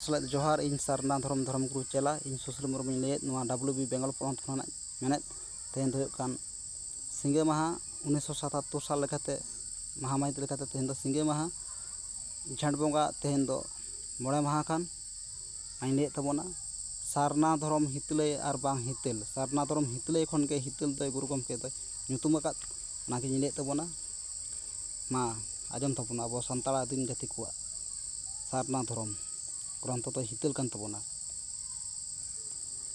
जोहार इन सारना धर्म गुरु चेला इन सुशील मुर्मू लैद WB बेंगल पनत खनाक मेनेद तेहन दो सिंगे माहा 1977 साल लेखाते महा माहित लेखाते तेहन दो सिंगे माहा झांट बंगा तेहन दो मोड़े माहा खान आइन लैद तबोना सारना धर्म हितलय और बांग हितल सारना धर्म हितलय खन के हितल दो गुरु गमके दो ᱧᱩᱛᱩᱢ ᱟᱠᱟᱫ ᱚᱱᱟᱜᱤᱧ ᱞᱟᱹᱭᱮᱫ ᱛᱟᱵᱚᱱᱟ ᱢᱟ ᱟᱸᱡᱚᱢ ᱛᱟᱵᱚᱱᱟ ᱟᱵᱚ ᱥᱟᱱᱛᱟᱲ ᱟᱹᱫᱤᱢ ᱡᱟᱹᱛᱤ ᱠᱚᱣᱟᱜ सारना धर्म ग्रंथ तो हितल कान तबोना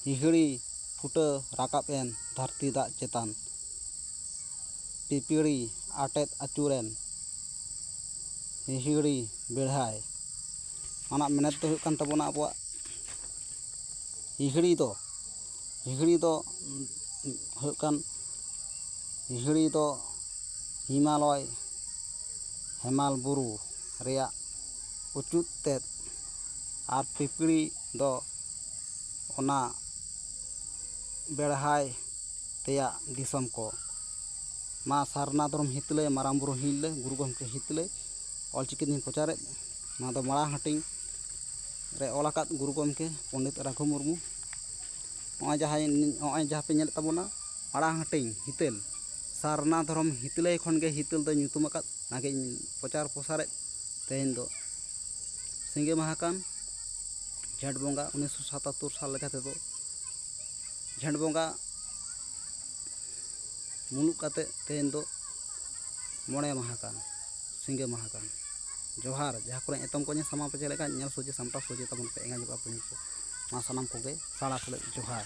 हिहड़ी फुटा राकाब एन धरती दाग चेतान पिपिड़ी आटेद आचुरेन हिहड़ी बेढ़ाय आना मेनेद तो हुयुग कान तबोना आबोआ हिहड़ी दो हुयुग कान हिहड़ी दो हिमालय हेमाल बुरु रेया उचुत तेद और पिपड़ी दो ओना बेढ़ाय तेया दिसम को मा सारना धर्म हितले माराम बुरु हिले गुरु गमके हितले ऑलचिकी दिन प्रचारे ना दो माड़ा हटिंग रे ओलाकात गुरु गमके पंडित रघु मुर्मू नॉय जहाँ पे नेल तबोना माड़ा हटिंग हितल सारना धर्म हितले खन के हितल दो ᱧᱩᱛᱩᱢ आकात नागे प्रचार प्रसारे तेहन दो सिंगे माहा कान झांट बंगा 1977 साल लेखाते दो झांट बंगा मुलुक काते तेहन दो मोड़े माहा कान सिंगे माहा कान जोहार जहाँ को एतम को सामा पे चलेगा सोजे सामटा सोजे तबन पे एंगा जो मा सानाम कोगे साड़ा जोहार।